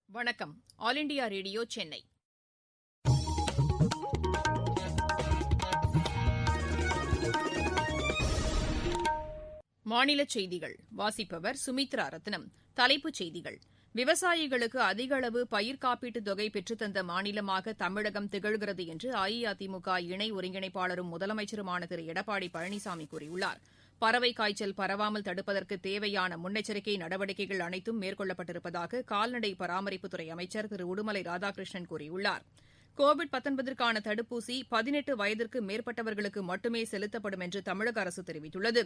வணக்கம். All India radio Chennai. மாநிலச் செய்திகள் வாசிப்பவர் சுமித்ரா ரத்னம். தலைப்புச் செய்திகள்: விவசாயிகளுக்கு அதிக அளவு பயிர் காப்பீட்டுத் தொகை பெற்றுத்தந்த மாநிலமாக தமிழகம் திகழ்கிறது என்று அஇஅதிமுக இணை ஒருங்கிணைப்பாளரும் முதலமைச்சருமான திரு எடப்பாடி பழனிசாமி கூறியுள்ளார். பறவை காய்ச்சல் பரவாமல் தடுப்பதற்கு தேவையான முன்னெச்சரிக்கை நடவடிக்கைகள் அனைத்தும் மேற்கொள்ளப்பட்டிருப்பதாக கால்நடை பராமரிப்புத்துறை அமைச்சர் திரு உடுமலை ராதாகிருஷ்ணன் கூறியுள்ளார். கோவிட்-19க்கான தடுப்பூசி 18 வயதிற்கு மேற்பட்டவர்களுக்கு மட்டுமே செலுத்தப்படும் என்று தமிழக அரசு தெரிவித்துள்ளது.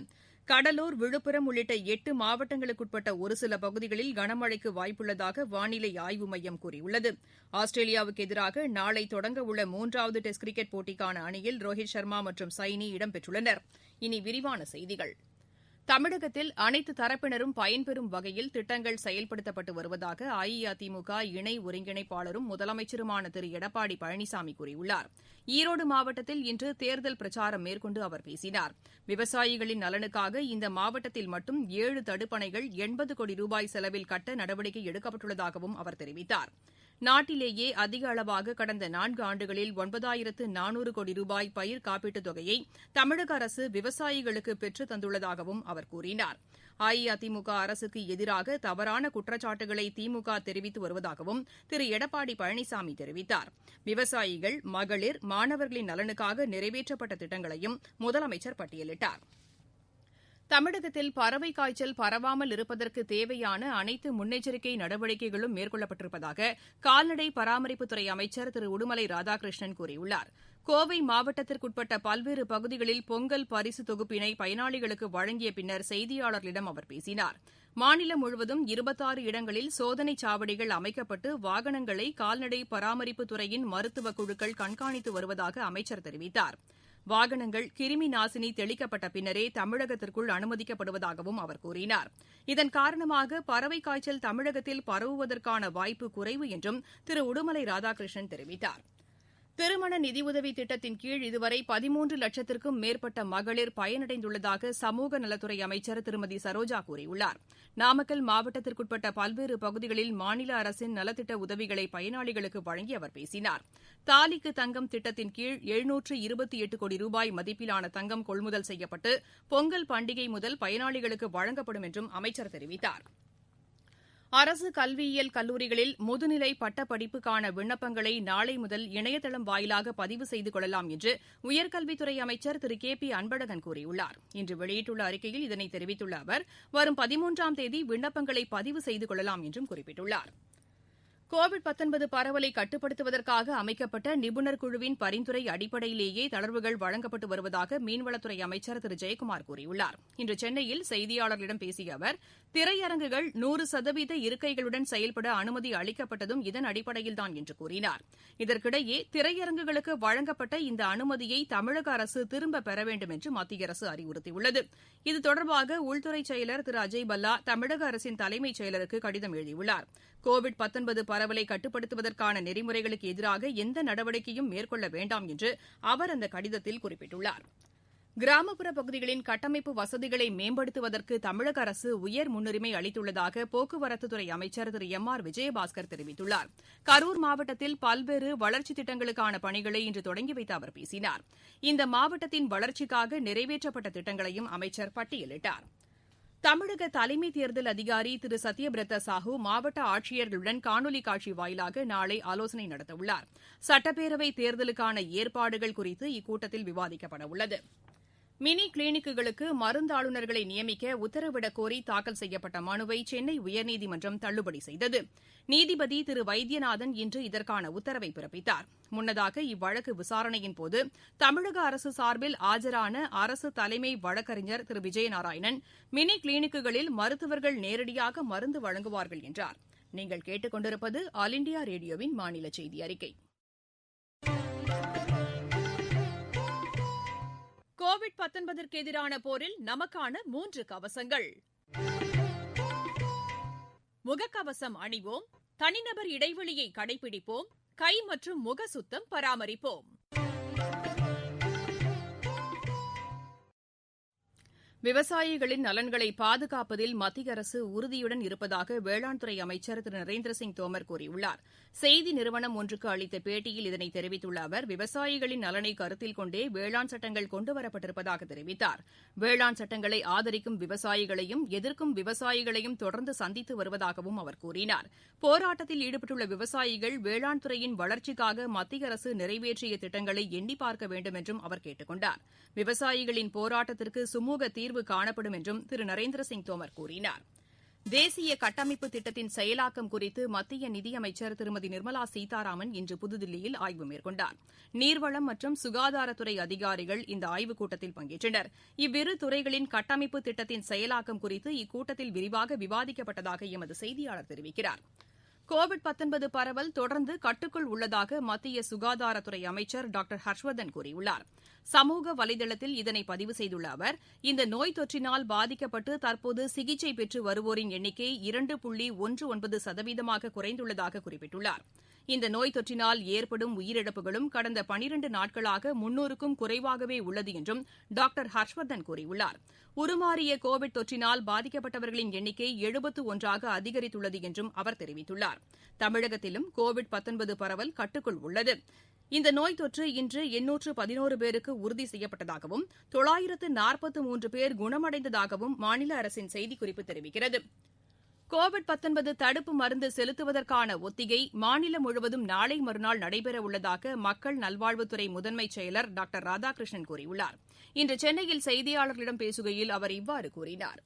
கடலூர், விழுப்புரம் உள்ளிட்ட 8 மாவட்டங்களுக்குட்பட்ட ஒருசில பகுதிகளில் கனமழைக்கு வாய்ப்புள்ளதாக வானிலை ஆய்வு மையம் கூறியுள்ளது. ஆஸ்திரேலியாவுக்கு எதிராக நாளை தொடங்கவுள்ள 3வது டெஸ்ட் கிரிக்கெட் போட்டிக்கான அணியில் ரோஹித் சர்மா மற்றும் சைனி இடம்பெற்றுள்ளனர். இனி விரிவான செய்திகள். தமிழகத்தில் அனைத்து தரப்பினரும் பயன்பெறும் வகையில் திட்டங்கள் செயல்படுத்தப்பட்டு வருவதாக அஇஅதிமுக இணை ஒருங்கிணைப்பாளரும் முதலமைச்சருமான திரு எடப்பாடி பழனிசாமி கூறியுள்ளார். ஈரோடு மாவட்டத்தில் இன்று தேர்தல் பிரச்சாரம் மேற்கொண்டு அவர் பேசினார். விவசாயிகளின் நலனுக்காக இந்த மாவட்டத்தில் மட்டும் 7 தடுப்பணைகள் 80 கோடி ரூபாய் செலவில் கட்ட நடவடிக்கை எடுக்கப்பட்டுள்ளதாகவும் அவர் தெரிவித்தார். நாட்டிலேயே அதிக அளவாக கடந்த 4 ஆண்டுகளில் 9400 கோடி ரூபாய் பயிர் காப்பீட்டுத் தொகையை தமிழக அரசு விவசாயிகளுக்கு பெற்றுத் தந்துள்ளதாகவும் அவர் கூறினார். அஇஅதிமுக அரசுக்கு எதிராக தவறான குற்றச்சாட்டுகளை திமுக தெரிவித்து வருவதாகவும் திரு எடப்பாடி பழனிசாமி தெரிவித்தார். விவசாயிகள், மகளிர், மாணவர்களின் நலனுக்காக நிறைவேற்றப்பட்ட திட்டங்களையும் முதலமைச்சர் பட்டியலிட்டார். தமிழகத்தில் பறவை காய்ச்சல் பரவாமல் இருப்பதற்கு தேவையான அனைத்து முன்னெச்சரிக்கை நடவடிக்கைகளும் மேற்கொள்ளப்பட்டிருப்பதாக கால்நடை பராமரிப்புத்துறை அமைச்சர் திரு உடுமலை ராதாகிருஷ்ணன் கூறியுள்ளார். கோவை மாவட்டத்திற்குட்பட்ட பல்வேறு பகுதிகளில் பொங்கல் பரிசு தொகுப்பினை பயனாளிகளுக்கு வழங்கிய பின்னர் செய்தியாளர்களிடம் அவர் பேசினார். மாநிலம் முழுவதும் 26 இடங்களில் சோதனைச் சாவடிகள் அமைக்கப்பட்டு வாகனங்களை கால்நடை பராமரிப்புத்துறையின் மருத்துவக் குழுக்கள் கண்காணித்து வருவதாக அமைச்சர் தெரிவித்தார். வாகனங்கள் கிருமி நாசினி தெளிக்கப்பட்ட பின்னரே தமிழகத்திற்குள் அனுமதிக்கப்படுவதாகவும் அவர் கூறினார். இதன் காரணமாக பறவை காய்ச்சல் தமிழகத்தில் பரவுவதற்கான வாய்ப்பு குறைவு என்றும் திரு உடுமலை ராதாகிருஷ்ணன் தெரிவித்தார். திருமண நிதியுதவி திட்டத்தின் கீழ் இதுவரை 13 லட்சத்திற்கும் மேற்பட்ட மகளிர் பயனடைந்துள்ளதாக சமூக நலத்துறை அமைச்சர் திருமதி சரோஜா கூறியுள்ளார். நாமக்கல் மாவட்டத்திற்குட்பட்ட பல்வேறு பகுதிகளில் மாநில அரசின் நலத்திட்ட உதவிகளை பயனாளிகளுக்கு வழங்கி அவர் பேசினார். தாலிக்கு தங்கம் திட்டத்தின் கீழ் 728 கோடி ரூபாய் மதிப்பிலான தங்கம் கொள்முதல் செய்யப்பட்டு பொங்கல் பண்டிகை முதல் பயனாளிகளுக்கு வழங்கப்படும் என்றும் அமைச்சர் தெரிவித்தார். அரசு கல்வியியல் கல்லூரிகளில் முதுநிலை பட்டப்படிப்புக்கான விண்ணப்பங்களை நாளை முதல் இணையதளம் வாயிலாக பதிவு செய்து கொள்ளலாம் என்று உயர்கல்வித்துறை அமைச்சர் திரு கே.பி. அன்பழகன் கூறியுள்ளார். இன்று வெளியிட்டுள்ள அறிக்கையில் இதனை தெரிவித்துள்ள அவர், வரும் 13ஆம் தேதி விண்ணப்பங்களை பதிவு செய்து கொள்ளலாம் என்றும் குறிப்பிட்டுள்ளார். கோவிட்-19 பரவலை கட்டுப்படுத்துவதற்காக அமைக்கப்பட்ட நிபுணர் குழுவின் பரிந்துரை அடிப்படையிலேயே தளர்வுகள் வழங்கப்பட்டு வருவதாக மீன்வளத்துறை அமைச்சர் திரு ஜெயக்குமார் கூறியுள்ளார். இன்று சென்னையில் செய்தியாளர்களிடம் பேசிய அவர், திரையரங்குகள் 100% இருக்கைகளுடன் செயல்பட அனுமதி அளிக்கப்பட்டதும் இதன் அடிப்படையில்தான் என்று கூறினார். இதற்கிடையே திரையரங்குகளுக்கு வழங்கப்பட்ட இந்த அனுமதியை தமிழக அரசு திரும்பப் பெற வேண்டும் என்று மத்திய அரசு அறிவுறுத்தியுள்ளது. இது தொடர்பாக உள்துறை செயலர் திரு அஜய் பல்லா தமிழக அரசின் தலைமைச் செயலருக்கு கடிதம் எழுதியுள்ளார். கோவிட்-19 பரவலை கட்டுப்படுத்துவதற்கான நெறிமுறைகளுக்கு எதிராக எந்த நடவடிக்கையும் மேற்கொள்ள வேண்டாம் என்று அவர் அந்த கடிதத்தில் குறிப்பிட்டுள்ளார். கிராமப்புற பகுதிகளின் கட்டமைப்பு வசதிகளை மேம்படுத்துவதற்கு தமிழக அரசு உயர் முன்னுரிமை அளித்துள்ளதாக போக்குவரத்துத்துறை அமைச்சர் திரு எம்.ஆர். விஜயபாஸ்கர் தெரிவித்துள்ளார். கரூர் மாவட்டத்தில் பல்வேறு வளர்ச்சித் திட்டங்களுக்கான பணிகளை இன்று தொடங்கி வைத்து அவர் பேசினார். இந்த மாவட்டத்தின் வளர்ச்சிக்காக நிறைவேற்றப்பட்ட திட்டங்களையும் அமைச்சர் பட்டியலிட்டார். தமிழக தலைமை தேர்தல் அதிகாரி திரு சத்யபிரதா சாஹூ மாவட்ட ஆட்சியர்களுடன் காணொலி காட்சி வாயிலாக நாளை ஆலோசனை நடத்தவுள்ளார். சட்டப்பேரவை தேர்தலுக்கான ஏற்பாடுகள் குறித்து இக்கூட்டத்தில் விவாதிக்கப்பட உள்ளது. மினி கிளினிக்குகளுக்கு மருந்தாளுநர்களை நியமிக்க உத்தரவிடக் கோரி தாக்கல் செய்யப்பட்ட மனுவை சென்னை உயர்நீதிமன்றம் தள்ளுபடி செய்தது. நீதிபதி திரு வைத்தியநாதன் இன்று இதற்கான உத்தரவை பிறப்பித்தார். முன்னதாக இவ்வழக்கு விசாரணையின்போது தமிழக அரசு சார்பில் ஆஜரான அரசு தலைமை வழக்கறிஞர் திரு விஜயநாராயணன், மினி கிளினிக்குகளில் மருத்துவர்கள் நேரடியாக மருந்து வழங்குவார்கள் என்றார். நீங்கள் கேட்டுக் கொண்டிருப்பது ஆல் இண்டியா ரேடியோவின் மாநில செய்தி அறிக்கை. கோவிட்-19ற்கு எதிரான போரில் நமக்கான 3 கவசங்கள். முகக்கவசம் அணிவோம், தனிநபர் இடைவெளியை கடைபிடிப்போம், கை மற்றும் முக சுத்தம் பராமரிப்போம். விவசாயிகளின் நலன்களை பாதுகாப்பதில் மத்திய அரசு உறுதியுடன் இருப்பதாக வேளாண் துறை அமைச்சர் திரு நரேந்திரசிங் தோமர் கூறியுள்ளார். செய்தி நிறுவனம் ஒன்றுக்கு அளித்த பேட்டியில் இதனை தெரிவித்துள்ள அவர், விவசாயிகளின் நலனை கருத்தில் கொண்டே வேளாண் சட்டங்கள் கொண்டுவரப்பட்டிருப்பதாக தெரிவித்தார். வேளாண் சட்டங்களை ஆதரிக்கும் விவசாயிகளையும் எதிர்க்கும் விவசாயிகளையும் தொடர்ந்து சந்தித்து வருவதாகவும் அவர் கூறினார். போராட்டத்தில் ஈடுபட்டுள்ள விவசாயிகள் வேளாண் துறையின் வளர்ச்சிக்காக மத்திய அரசு நிறைவேற்றிய திட்டங்களை எண்ணி பார்க்க வேண்டும் என்றும் அவர் கேட்டுக் கொண்டார். விவசாயிகளின் போராட்டத்திற்கு சுமூக தீர்வு காணப்படும் என்றும் திரு நரேந்திரசிங் தோமர் கூறினார். தேசிய கட்டமைப்பு திட்டத்தின் செயலாக்கம் குறித்து மத்திய நிதியமைச்சர் திருமதி நிர்மலா சீதாராமன் இன்று புதுதில்லியில் ஆய்வு மேற்கொண்டார். நீர்வளம் மற்றும் சுகாதாரத்துறை அதிகாரிகள் இந்த ஆய்வுக் கூட்டத்தில் பங்கேற்றனர். இவ்விரு துறைகளின் கட்டமைப்பு திட்டத்தின் செயலாக்கம் குறித்து இக்கூட்டத்தில் விரிவாக விவாதிக்கப்பட்டதாக எமது செய்தியாளர் தெரிவிக்கிறார். கோவிட்-19 பரவல் தொடர்ந்து கட்டுக்குள் உள்ளதாக மத்திய சுகாதாரத்துறை அமைச்சர் டாக்டர் ஹர்ஷ்வர்தன் கூறியுள்ளார். சமூக வலைதளத்தில் இதனை பதிவு செய்துள்ள அவர், இந்த நோய் தொற்றினால் பாதிக்கப்பட்டு தற்போது சிகிச்சை பெற்று வருவோரின் எண்ணிக்கை 2.19% குறைந்துள்ளதாக குறிப்பிட்டுள்ளார். இந்த நோய் தொற்றினால் ஏற்படும் உயிரிழப்புகளும் கடந்த 12 நாட்களாக 300க்கும் குறைவாகவே உள்ளது என்றும் டாக்டர் ஹர்ஷ்வர்தன் கூறியுள்ளார். உருமாறிய கோவிட் தொற்றினால் பாதிக்கப்பட்டவர்களின் எண்ணிக்கை 71ஆக அதிகரித்துள்ளது என்றும் அவர் தெரிவித்துள்ளார். தமிழகத்திலும் கோவிட்-19 பரவல் கட்டுக்குள் உள்ளது. இந்த நோய் தொற்று இன்று 811 பேருக்கு உறுதி செய்யப்பட்டதாகவும் 943 பேர் குணமடைந்ததாகவும் மாநில அரசின் செய்திக்குறிப்பு தெரிவிக்கிறது. கோவிட்-19 தடுப்பு மருந்து செலுத்துவதற்கான ஒத்திகை மாநிலம் முழுவதும் நாளை மறுநாள் நடைபெறவுள்ளதாக மக்கள் நல்வாழ்வுத்துறை முதன்மைச் செயலர் டாக்டர் ராதாகிருஷ்ணன் கூறியுள்ளார். இன்று சென்னையில் செய்தியாளர்களிடம் பேசுகையில் அவர் இவ்வாறு கூறினார்.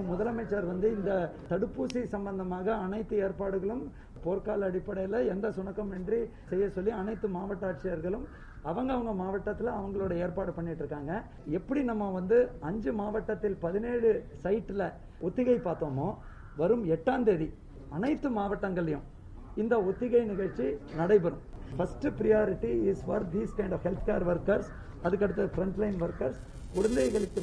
முதலமைச்சர் இந்த தடுப்பூசி சம்பந்தமாக அனைத்து ஏற்பாடுகளும் போர்க்கால அடிப்படையில் எந்த சுணக்கமின்றி செய்ய சொல்லி அனைத்து மாவட்ட ஆட்சியர்களும் அவங்க மாவட்டத்தில் அவங்களோட ஏற்பாடு பண்ணிட்டு இருக்காங்க. எப்படி நம்ம 5 மாவட்டத்தில் 17 சைட்டில் ஒத்திகை பார்த்தோமோ, வரும் 8ஆம் தேதி அனைத்து மாவட்டங்களையும் இந்த ஒத்திகை நிகழ்ச்சி நடைபெறும். First priority is for these kind of health care workers. அதுக்கடுத்து ஃப்ரண்ட்லைன் ஒர்க்கர்ஸ். குழந்தைகளுக்கு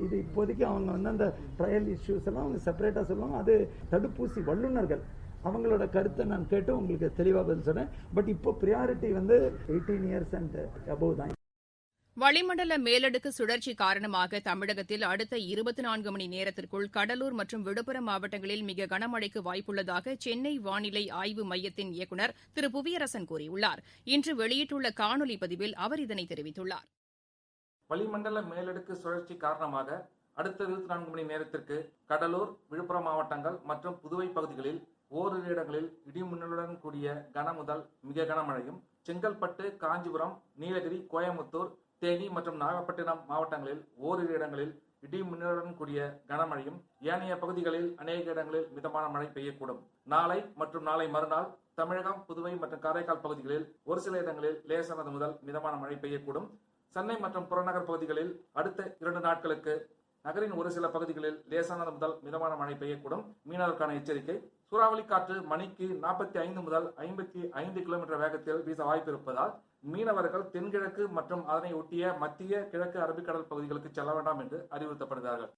இது இப்போதைக்கு அவங்க அந்த ட்ரையல் இஷ்யூஸ் எல்லாம் அவங்க செப்பரேட்டாக சொல்லுவாங்க. அது தடுப்பூசி வல்லுநர்கள் அவங்களோட கருத்தை நான் கேட்டு உங்களுக்கு தெளிவாக பதில் சொன்னேன். பட் இப்போ ப்ரியாரிட்டி 18 இயர்ஸ் அண்ட் அபோவ் தான். வளிமண்டல மேலடுக்கு சுழற்சி காரணமாக தமிழகத்தில் அடுத்த 24 மணி நேரத்திற்குள் கடலூர் மற்றும் விழுப்புரம் மாவட்டங்களில் மிக கனமழைக்கு வாய்ப்புள்ளதாக சென்னை வானிலை ஆய்வு மையத்தின் இயக்குநர் திரு புவியரசன் கூறியுள்ளார். இன்று வெளியிட்டுள்ள காணொலி பதிவில் அவர் இதனை தெரிவித்துள்ளார். வளிமண்டல மேலடுக்கு சுழற்சி காரணமாக அடுத்த 24 மணி நேரத்திற்கு கடலூர், விழுப்புரம் மாவட்டங்கள் மற்றும் புதுவை பகுதிகளில் ஓரிரு இடங்களில் இடிமின்னலுடன் கூடிய கன முதல் மிக கனமழையும், செங்கல்பட்டு, காஞ்சிபுரம், நீலகிரி, கோயம்புத்தூர், தேனி மற்றும் நாகப்பட்டினம் மாவட்டங்களில் ஓரிரு இடங்களில் இடிமின்னலுடன் கூடிய கனமழையும், ஏனைய பகுதிகளில் அநேக இடங்களில் மிதமான மழை பெய்யக்கூடும். நாளை மற்றும் நாளை மறுநாள் தமிழகம், புதுவை மற்றும் காரைக்கால் பகுதிகளில் ஒரு சில இடங்களில் லேசானது முதல் மிதமான மழை பெய்யக்கூடும். சென்னை மற்றும் புறநகர் பகுதிகளில் அடுத்த 2 நாட்களுக்கு நகரின் ஒரு சில பகுதிகளில் லேசானது முதல் மிதமான மழை பெய்யக்கூடும். மீனவருக்கான எச்சரிக்கை: சூறாவளி காற்று மணிக்கு 45 முதல் 55 கிலோமீட்டர் வேகத்தில் வீச வாய்ப்பு இருப்பதால் மீனவர்கள் தென்கிழக்கு மற்றும் அதனை ஒட்டிய மத்திய கிழக்கு அரபிக்கடல் பகுதிகளுக்கு செல்ல வேண்டாம் என்று அறிவுறுத்தப்படுகிறார்கள்.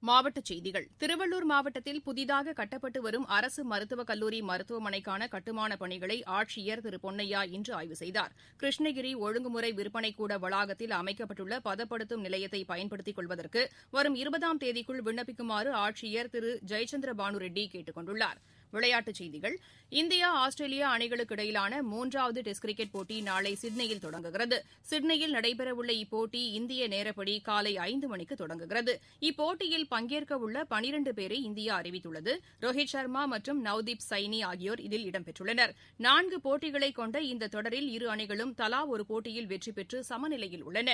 மாவட்டச் செய்திகள். திருவள்ளூர் மாவட்டத்தில் புதிதாக கட்டப்பட்டு வரும் அரசு மருத்துவக் கல்லூரி மருத்துவமனைக்கான கட்டுமானப் பணிகளை ஆட்சியர் திரு பொன்னையா இன்று ஆய்வு செய்தார். கிருஷ்ணகிரி ஒழுங்குமுறை விற்பனைக்கூட வளாகத்தில் அமைக்கப்பட்டுள்ள பதப்படுத்தும் நிலையத்தை பயன்படுத்திக் கொள்வதற்கு வரும் 20ஆம் தேதிக்குள் விண்ணப்பிக்குமாறு ஆட்சியர் திரு ஜெயச்சந்திர பானுரெட்டி கேட்டுக் கொண்டுள்ளார். விளையாட்டுச் செய்திகள். இந்தியா, ஆஸ்திரேலியா அணிகளுக்கு இடையிலான 3வது டெஸ்ட் கிரிக்கெட் போட்டி நாளை சிட்னியில் தொடங்குகிறது. சிட்னியில் நடைபெறவுள்ள இப்போட்டி இந்திய நேரப்படி காலை 5 மணிக்கு தொடங்குகிறது. இப்போட்டியில் பங்கேற்கவுள்ள 12 பேரை இந்தியா அறிவித்துள்ளது. ரோஹித் சர்மா மற்றும் நவ்தீப் சைனி ஆகியோர் இதில் இடம்பெற்றுள்ளனர். 4 போட்டிகளை கொண்ட இந்த தொடரில் இரு அணிகளும் தலா ஒரு போட்டியில் வெற்றி பெற்று சமநிலையில் உள்ளன.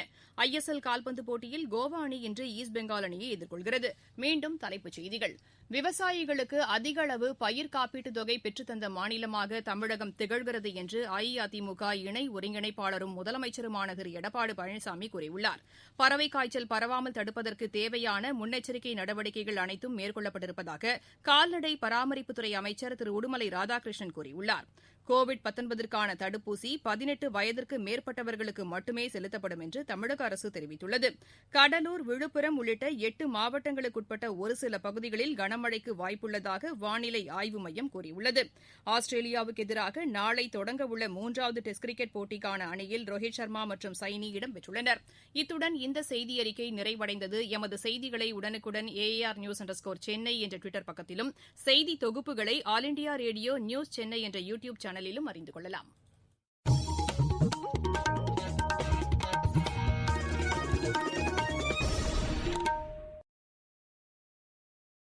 ISL கால்பந்து போட்டியில் கோவா அணி இன்று ஈஸ்ட் பெங்கால் அணியை எதிர்கொள்கிறது. மீண்டும் தலைப்புச் செய்திகள். விவசாயிகளுக்கு அதிக அளவு பயிர் காப்பீட்டுத் தொகை பெற்றுத்தந்த மாநிலமாக தமிழகம் திகழ்கிறது என்று அஇஅதிமுக இணை ஒருங்கிணைப்பாளரும் முதலமைச்சருமான திரு எடப்பாடி பழனிசாமி கூறியுள்ளார். பறவை காய்ச்சல் பரவாமல் தடுப்பதற்கு தேவையான முன்னெச்சரிக்கை நடவடிக்கைகள் அனைத்தும் மேற்கொள்ளப்பட்டிருப்பதாக கால்நடை பராமரிப்புத்துறை அமைச்சர் திரு உடுமலை ராதாகிருஷ்ணன் கூறியுள்ளார். கோவிட்-19க்கான தடுப்பூசி 18 வயதிற்கு மேற்பட்டவர்களுக்கு மட்டுமே செலுத்தப்படும் என்று தமிழக அரசு தெரிவித்துள்ளது. கடலூர், விழுப்புரம் உள்ளிட்ட 8 மாவட்டங்களுக்குட்பட்ட ஒரு சில பகுதிகளில் கனமழைக்கு வாய்ப்புள்ளதாக வானிலை ஆய்வு மையம் கூறியுள்ளது. ஆஸ்திரேலியாவுக்கு எதிராக நாளை தொடங்கவுள்ள 3வது டெஸ்ட் கிரிக்கெட் போட்டிக்கான அணியில் ரோஹித் சர்மா மற்றும் சைனி இடம்பெற்றுள்ளனர். இத்துடன் இந்த செய்தியறிக்கை நிறைவடைந்தது. எமது செய்திகளை உடனுக்குடன் AAR_News_சென்னை என்ற டுவிட்டர் பக்கத்திலும், செய்தி தொகுப்புகளை all India radio news Chennai என்ற யூடியூப் சேனலிலும் அறிந்து கொள்ளலாம்.